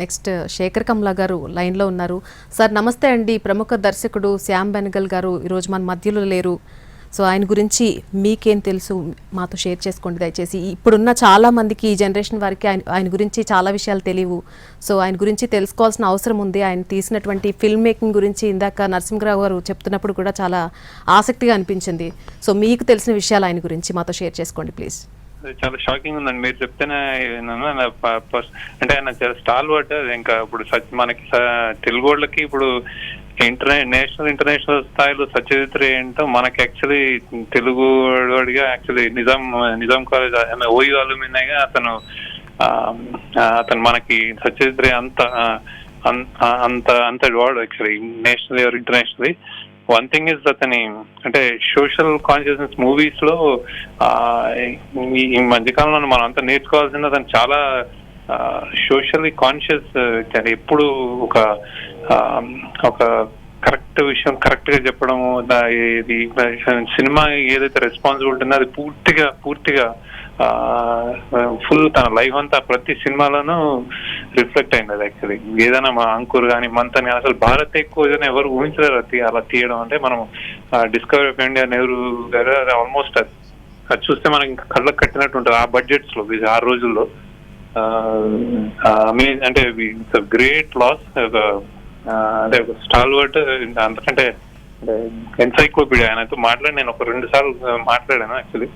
Next Shekhar Kamla గారు లైన్లో ఉన్నారు. సార్ నమస్తే అండి. ప్రముఖ దర్శకుడు శ్యామ్ బెనగల్ గారు ఈరోజు మన మధ్యలో లేరు. సో ఆయన గురించి మీకేం తెలుసు మాతో షేర్ చేసుకోండి దయచేసి. ఇప్పుడున్న చాలా మందికి ఈ జనరేషన్ వారికి ఆయన గురించి చాలా విషయాలు తెలియవు. సో ఆయన గురించి తెలుసుకోవాల్సిన అవసరం ఉంది. ఆయన తీసినటువంటి ఫిల్మ్ మేకింగ్ గురించి ఇందాక నరసింహరావు గారు చెప్తున్నప్పుడు కూడా చాలా ఆసక్తిగా అనిపించింది. సో మీకు తెలిసిన విషయాలు ఆయన గురించి మాతో షేర్ చేసుకోండి ప్లీజ్. చాలా షాకింగ్ ఉందండి మీరు చెప్తేనే. అంటే ఆయన చాలా స్టాల్ వర్డ్. ఇంకా ఇప్పుడు మనకి తెలుగు వాళ్ళకి ఇప్పుడు నేషనల్ ఇంటర్నేషనల్ స్థాయిలో సత్యజిత్ ఏంటో మనకి యాక్చువల్లీ తెలుగు వాడిగా యాక్చువల్లీ నిజాం కాలేజ్ ఓయూ అలుమినాయిగా అతను మనకి సత్యజిత్ అంత అంత అంత వాడు actually national are internationally. One thing is అతని అంటే సోషల్ కాన్షియస్నెస్ మూవీస్ లో ఈ మధ్యకాలంలో మనం అంతా నేర్చుకోవాల్సింది. అతను చాలా సోషల్లీ కాన్షియస్. ఎప్పుడు ఒక కరెక్ట్ విషయం కరెక్ట్ గా చెప్పడము, ఇది సినిమా ఏదైతే రెస్పాన్సిబిలిటీ ఉందో అది పూర్తిగా ఫుల్ తన లైఫ్ అంతా ప్రతి సినిమాలోనూ రిఫ్లెక్ట్ అయింది. అది యాక్చువల్లీ ఏదైనా మా అంకుర్ కానీ మంతన్ కానీ అసలు భారత్ ఎక్కువ ఎవరు ఊహించలేరు అలా తీయడం. అంటే మనం డిస్కవరీ ఆఫ్ ఇండియా నెహ్రూ గారు ఆల్మోస్ట్ అది చూస్తే మనకి ఇంకా కళ్ళకు కట్టినట్టు ఉంటుంది ఆ బడ్జెట్స్ లో ఆ రోజుల్లో. అంటే ఇట్స్ గ్రేట్ లాస్. అంటే ఒక స్టాల్ వర్డ్ అంతకంటే ఎన్సైక్లోపీడియా. ఆయనతో నేను ఒక 2 సార్లు మాట్లాడాను యాక్చువల్లీ.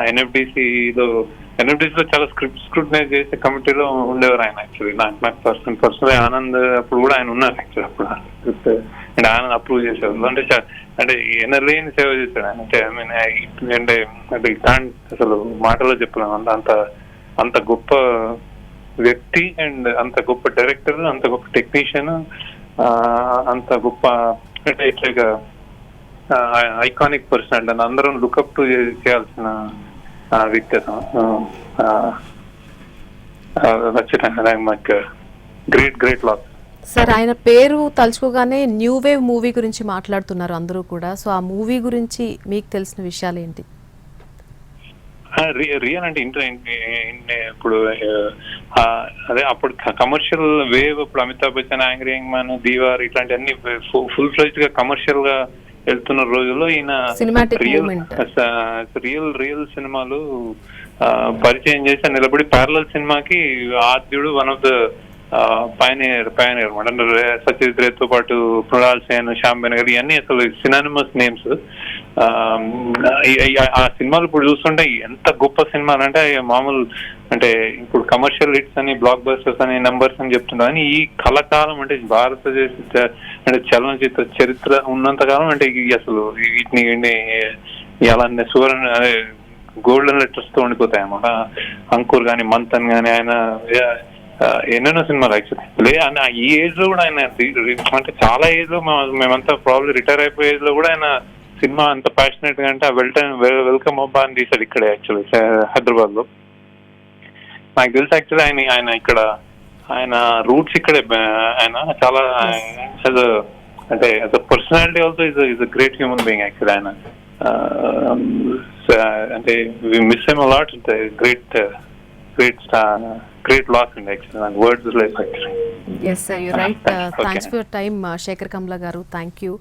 ఎన్ఎఫ్డిసిలో చాలా స్క్రూటనైజ్ చేసే కమిటీలో ఉండేవారు ఆయన యాక్చువల్లీ. నాకు పర్సనల్ ఆనంద్ అప్పుడు కూడా ఆయన ఉన్నారు యాక్చువల్లీ. అప్పుడు స్క్రిప్ట్ అండ్ ఆనంద్ అప్రూవ్ చేసేవాళ్ళు. అంటే ఎనలేని సేవ చేశాడు ఆయన. అంటే ఐ మీన్ అంటే అసలు మాటలో చెప్పలేము. అంత గొప్ప వ్యక్తి అండ్ అంత గొప్ప డైరెక్టర్, అంత గొప్ప టెక్నీషియన్, అంత గొప్ప అంటే ఇట్లా ఐకానిక్ పర్సన్ అండ్ అందరం లుకప్ టు చేయాల్సిన వ్యక్తి. Great loss. సార్ ఆయన పేరు తలుచుకోగానే న్యూ వేవ్ మూవీ గురించి మాట్లాడుతున్నారు అందరూ కూడా. సో ఆ మూవీ గురించి మీకు తెలిసిన విషయాలు ఏంటి? రియల్ అంటే ఇప్పుడు అదే అప్పుడు కమర్షియల్ వేవ్. ఇప్పుడు Amitabh Bachchan, angry young man, Deewar ఇట్లాంటి అన్ని ఫుల్ ఫ్లెడ్జ్డ్ గా కమర్షియల్ గా వెళ్తున్న రోజుల్లో ఈయన రియల్ సినిమాలు పరిచయం చేసి నిలబడి ప్యారలల్ సినిమాకి ఆద్యుడు వన్ ఆఫ్ ద పయనీర్ అనమాట. సత్యజిత్ రేతో పాటు మృణాల్ సేన్, శ్యామ్ బెనగల్ ఇవన్నీ అసలు సినానిమస్ నేమ్స్. ఆ సినిమాలు ఇప్పుడు చూస్తుంటే ఎంత గొప్ప సినిమాలు అంటే మామూలు అంటే ఇప్పుడు కమర్షియల్ హిట్స్ అని, బ్లాక్ బస్టర్స్ అని, నంబర్స్ అని చెప్తుంటారు. కానీ ఈ కళాకాలం అంటే భారతదేశ అంటే చలనచిత్ర చరిత్ర ఉన్నంతకాలం అంటే అసలు వీటిని ఎలా సువర్ణ అదే గోల్డెన్ లెటర్స్ తో ఉండిపోతాయి అన్నమాట. అంకుర్ కానీ, మంతన్ కానీ, ఆయన ఎన్నెన్నో సినిమాలు యాక్చువల్లీ. ఈ ఏజ్ లో కూడా ఆయన అంటే చాలా ఏజ్ లో మేమంతా ప్రాబ్లమ్ రిటైర్ అయిపోయే ఏజ్ లో కూడా ఆయన సినిమా అంత ప్యాషనెట్ గా అంటే వెల్కమ్ అబ్బా అని తీసాడు ఇక్కడే యాక్చువల్లీ హైదరాబాద్ లో. నాకు తెలుసు యాక్చువల్లీ ఆయన ఇక్కడ ఆయన రూట్స్ ఇక్కడే. ఆయన చాలా అంటే personality also is a great human being actually. ఆయన అంటే miss him a lot. Great loss in actually. And words like actually. Yes sir, you're right. Thanks for your time, Shekhar Kamla garu. Thank you.